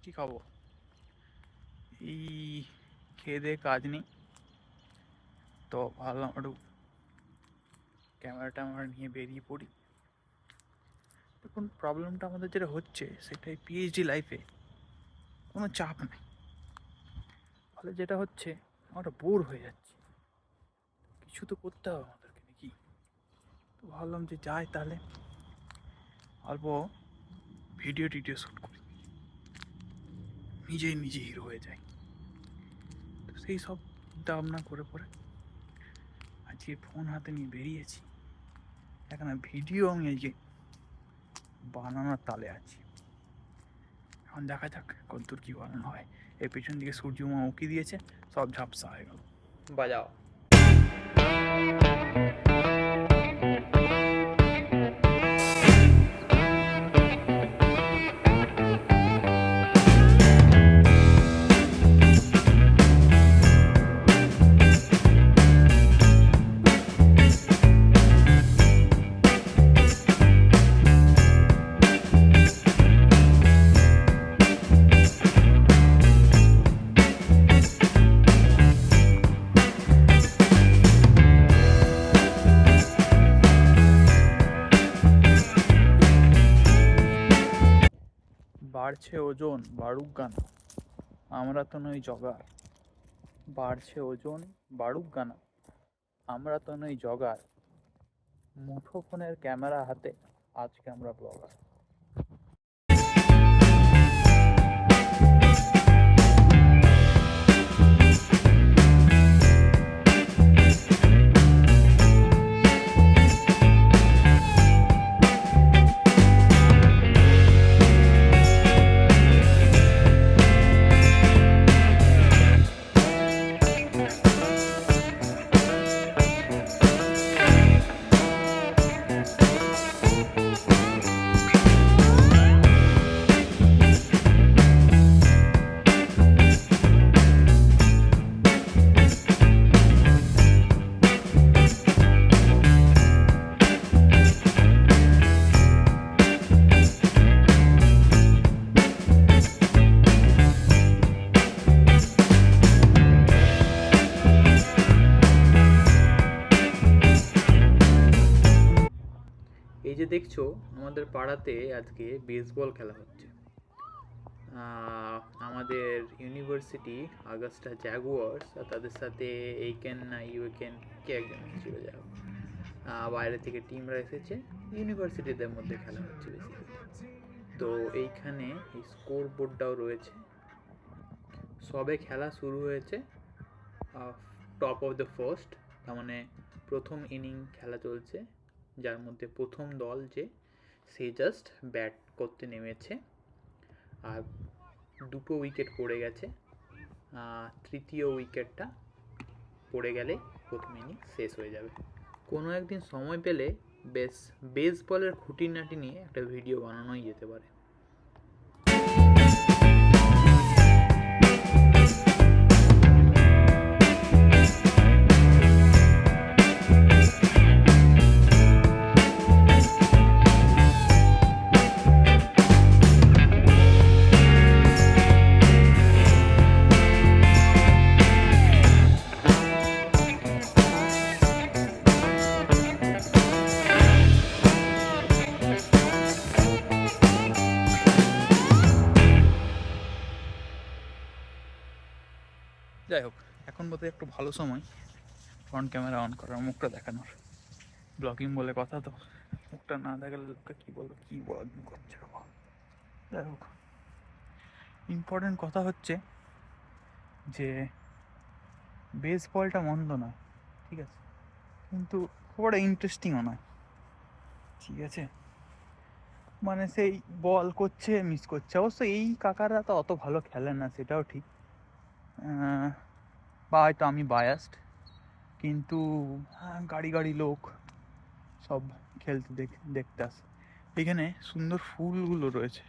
মিষ্টি খাবো। এই খেয়ে দিয়ে কাজ নেই, তো ভাবলাম একটু ক্যামেরা ট্যামেরা নিয়ে বেরিয়ে পড়ি। দেখুন, প্রবলেমটা আমাদের যেটা হচ্ছে সেটাই, পিএইচডি লাইফে কোনো চাপ নেই, ফলে যেটা হচ্ছে আমরা বোর হয়ে যাচ্ছি। কিছু তো করতে হবে আমাদেরকে নাকি। তো ভাবলাম যে যাই তাহলে অল্প ভিডিও টিডিও শ্যুট করি, নিজেই নিজে হিরো হয়ে যাই। তো সেই সব চিন্তা ভাবনা করে পরে আজকে ফোন হাতে নিয়ে বেরিয়েছি। এখানে ভিডিও আমি আজকে বানানোর তালে আছি। এখন দেখা যাক কতদূর কী বানানো হয়। এই পেছন দিকে সূর্যমা উঁকি দিয়েছে, সব ঝাপসা হয়ে গেল। বাজাও। বাড়ছে ওজন, বাড়ুক গানা, আমরা তো নই জগার। বাড়ছে ওজন, বাড়ুক গানা, আমরা তো নই জগার। মুঠো ফোনের ক্যামেরা হাতে আজকে আমরা ব্লগার। এই যে দেখছো, আমাদের পাড়াতে আজকে বেসবল খেলা হচ্ছে। আমাদের ইউনিভার্সিটি আগস্টা জ্যাগুয়ার্স আর তাদের সাথে এইকেন না ইউকেন কে একজন ছিল, যাই হোক, বাইরে থেকে টিমরা এসেছে, ইউনিভার্সিটিদের মধ্যে খেলা হচ্ছে বেসিক্যালি। তো এইখানে এই স্কোর বোর্ডটাও রয়েছে। সবে খেলা শুরু হয়েছে, টপ অফ দ্য ফার্স্ট, তার মানে প্রথম ইনিং খেলা চলছে, যার মধ্যে প্রথম দল যে সে জাস্ট ব্যাট করতে নেমেছে আর দুটো উইকেট পড়ে গেছে। তৃতীয় উইকেটটা পড়ে গেলে প্রথম ইনিংস শেষ হয়ে যাবে। কোনো একদিন সময় পেলে বেসবলের খুঁটিনাটি নিয়ে একটা ভিডিও বানানোই যেতে পারে। যাই হোক, এখন বোধহয় একটু ভালো সময় ফ্রন্ট ক্যামেরা অন করার, মুখটা দেখানোর। ব্লগিং বলে কথা, তো মুখটা না দেখালে লোককে কী বলবো, কী ব্লগিং করছে। যাই হোক, ইম্পর্টেন্ট কথা হচ্ছে যে বেসবলটা মন্দ নয়, ঠিক আছে, কিন্তু খুব একটা ইন্টারেস্টিংও নয়, ঠিক আছে। মানে সেই বল করছে, মিস করছে। অবশ্য এই কাকারা তো অত ভালো খেলেন না, সেটাও ঠিক, বা হয়তো আমি বায়াসড, কিন্তু গাড়ি গাড়ি লোক সব খেলতে দেখতে আসে। এখানে সুন্দর ফুলগুলো রয়েছে,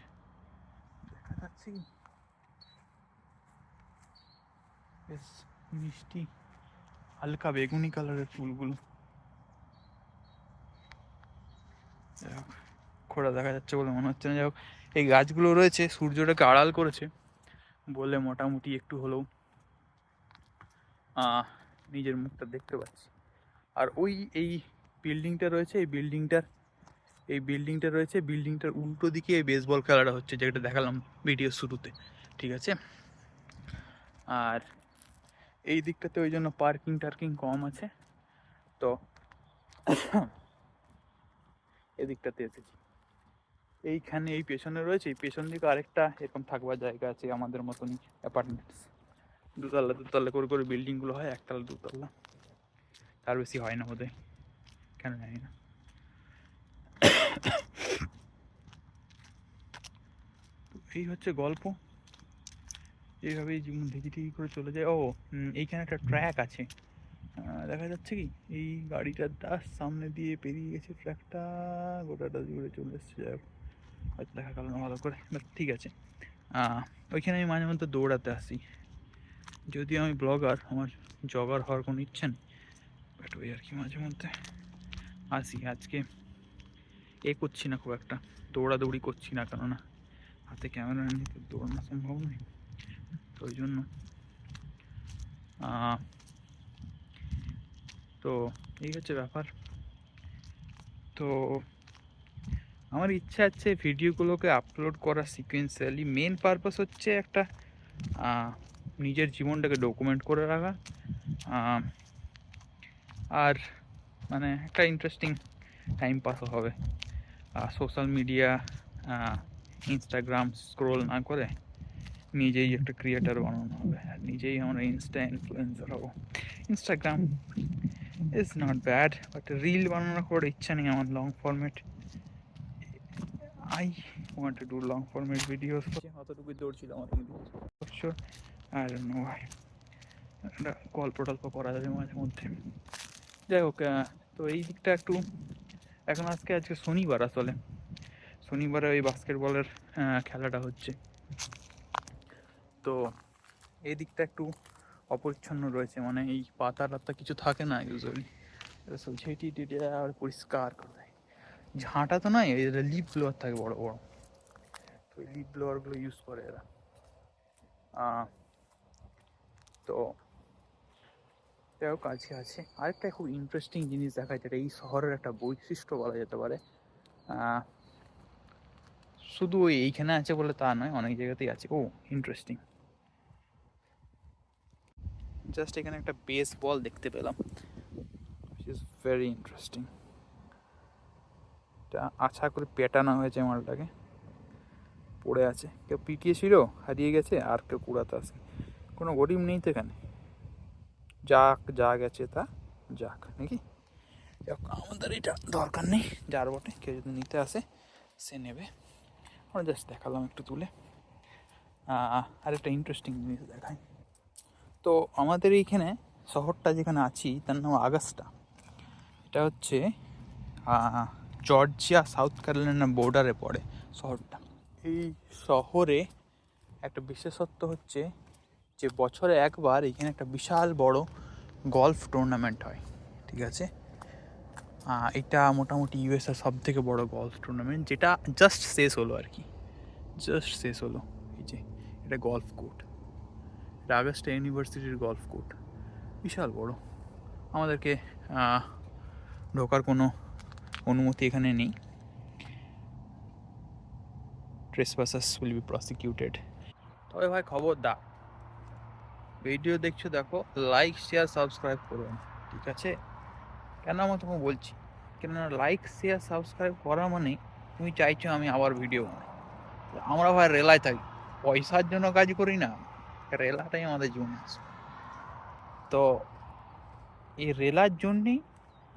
দেখা যাচ্ছে কি বেশ মিষ্টি হালকা বেগুনি কালারের ফুলগুলো। যাই হোক, খোড়া দেখা যাচ্ছে বলে মনে হচ্ছে না। যাই হোক, এই গাছগুলো রয়েছে সূর্যটাকে আড়াল করেছে, বলে মোটামুটি একটু হলেও নিজের মুখটা দেখতে পাচ্ছি। আর ওই এই বিল্ডিংটা রয়েছে, এই বিল্ডিংটার উল্টো দিকে এই বেসবল খেলাটা হচ্ছে, যেটা দেখালাম ভিডিও শুরুতে, ঠিক আছে। আর এই দিকটাতে ওই জন্য পার্কিং টার্কিং কম আছে, তো এদিকটাতে এসেছি। এইখানে এই পেছনে রয়েছে, এই পেছন দিকে আরেকটা এরকম থাকবার জায়গা আছে আমাদের মতনই, অ্যাপার্টমেন্টস, দুতলা করে বিল্ডিংগুলো হয়, একতলা দুতলা, তার বেশি হয় না বোধহয়, কেন জানি না। এই হচ্ছে গল্প, এইভাবেই জীবন ঢিকি করে চলে যায়। ও এইখানে একটা ট্র্যাক আছে, দেখা যাচ্ছে কি, এই গাড়িটার সামনে দিয়ে পেরিয়ে গেছে ট্র্যাকটা, গোটাটা জুড়ে চলে এসছে, যাই হোক হয়তো দেখা গেল না ভালো করে, বাট ঠিক আছে। ওইখানে আমি মাঝে মধ্যে দৌড়াতে আসি, যদিও আমি ব্লগার, আমার জগার হওয়ার কোনো ইচ্ছে নেই, বাট ওই আর কি মাঝে মধ্যে আসি। আজকে করছি না খুব একটা, দৌড়াদৌড়ি করছি না, কেননা হাতে ক্যামেরা নিয়ে তো দৌড়ানো সম্ভব নয়, তো ওই জন্য। তো এই হচ্ছে ব্যাপার। তো আমার ইচ্ছা আছে ভিডিওগুলোকে আপলোড করা সিকোয়েন্সিয়ালি, মেন পারপাস হচ্ছে একটা নিজের জীবনটাকে ডকুমেন্ট করে রাখা, আর মানে একটা ইন্টারেস্টিং টাইম পাসও হবে। সোশ্যাল মিডিয়া, ইনস্টাগ্রাম স্ক্রোল না করে নিজেই একটা ক্রিয়েটার বানানো হবে, আর নিজেই আমরা ইনস্টা ইনফ্লুয়েন্সার হবো। Instagram is not bad, but reel বানানোর করে ইচ্ছা নেই আমার, long format. I want to do long format videos. অতটুকুই দৌড়ছিল আমার অবশ্য, I don't know why, একটা গল্প টল্প করা যাবে মাঝে মধ্যে। যাই হোক, তো এই দিকটা একটু এখন আজকে শনিবার, আসলে শনিবারে ওই বাস্কেটবলের খেলাটা হচ্ছে, তো এই দিকটা একটু অপরিচ্ছন্ন রয়েছে, মানে এই পাতা টাতা কিছু থাকে না ইউজুয়ালি, সেটি আর পরিষ্কার করে দেয়। ঝাঁটা তো নয়, এরা লিপ ব্লোয়ার থাকে বড় বড়, তো এই লিপ ব্লোয়ারগুলো ইউজ করে এরা। তো যাই হোক, আছে আরেকটা খুব ইন্টারেস্টিং জিনিস দেখা যায়, এই শহরের একটা বৈশিষ্ট্য বলা যেতে পারে, শুধু এইখানে আছে বলে তা নয়, অনেক জায়গাতেই আছে। ও ইন্টারেস্টিং, জাস্ট এখানে একটা বেসবল দেখতে পেলাম, ভেরি ইন্টারেস্টিং। এটা আশা করে পেটানো হয়েছে মালটাকে, পড়ে আছে, কেউ পিটিয়েছিল, হারিয়ে গেছে, আর কেউ কুড়াতে আসে, কোনো গরিব নেই তো এখানে, যা গেছে তা যাক, নাকি? আমাদের এটা দরকার নেই, যার বটে, কেউ যদি নিতে আসে সে নেবে, আমরা জাস্ট দেখালাম একটু তুলে। আর একটা ইন্টারেস্টিং জিনিস দেখাই, তো আমাদের এইখানে শহরটা যেখানে আছি তার নাম আগস্টা, এটা হচ্ছে জর্জিয়া সাউথ ক্যারোলাইনা বর্ডারে পড়ে শহরটা। এই শহরে একটা বিশেষত্ব হচ্ছে যে বছরে একবার এখানে একটা বিশাল বড় গলফ টুর্নামেন্ট হয়, ঠিক আছে। এটা মোটামুটি ইউএসএর সব থেকে বড় গলফ টুর্নামেন্ট, যেটা জাস্ট শেষ হলো আর কি, এই যে এটা গলফ কোর্ট, এটা আগস্টা ইউনিভার্সিটির গলফ কোর্ট, বিশাল বড়। আমাদেরকে ঢোকার কোনো অনুমতি এখানে নেই, ট্রেসপাসার্স উইল বি প্রসিকিউটেড। তবে ভাই খবরদার, ভিডিও দেখছো দেখো, লাইক শেয়ার সাবস্ক্রাইব করুন, ঠিক আছে? কেন আমি তোমাকে বলছি, কেননা লাইক শেয়ার সাবস্ক্রাইব করা মানে তুমি চাইছো আমি আবার ভিডিও বানাই। আমরা ভাই রেলায় থাকি, পয়সার জন্য কাজ করি না, রেলাটাই আমাদের জীবন আছে। তো এই রেলার জন্যেই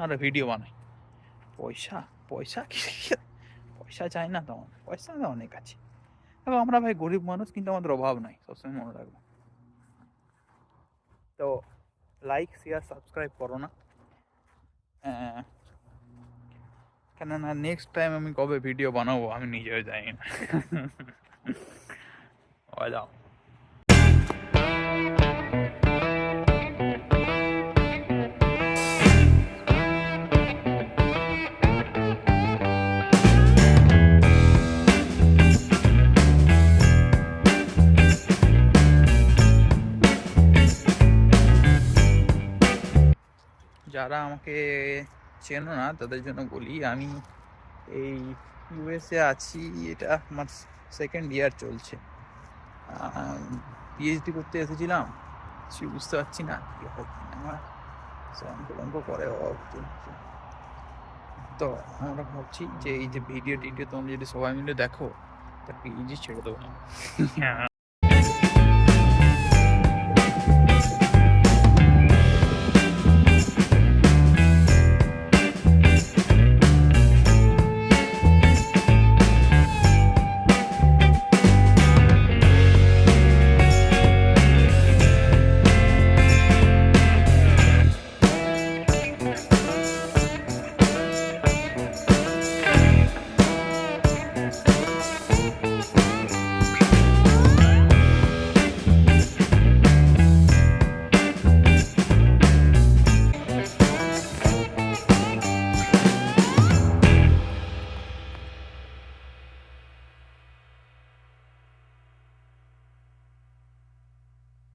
আমরা ভিডিও বানাই। পয়সা চাই না তো, পয়সা আমাদের অনেক আছে। এবং আমরা ভাই গরিব মানুষ, কিন্তু আমাদের অভাব নাই, সবসময় মনে রাখবো। তো লাইক শেয়ার সাবস্ক্রাইব করো না, কেননা নেক্সট টাইম আমি কবে ভিডিও বানাবো আমি নিজেও জানি না। যারা আমাকে চেনো না তাদের জন্য বলি, আমি এই ইউএসএ আছি, এটা আমার সেকেন্ড ইয়ার চলছে। পিএইচডি করতে এসেছিলাম, কিছু বুঝতে পারছি না কি হবে আমার, অঙ্ক করে চলছে। তো আমরা ভাবছি যে এই যে ভিডিও টিডিও তোমরা যদি সবাই মিলে দেখো তা পিএইচডি ছেড়ে দেবো না।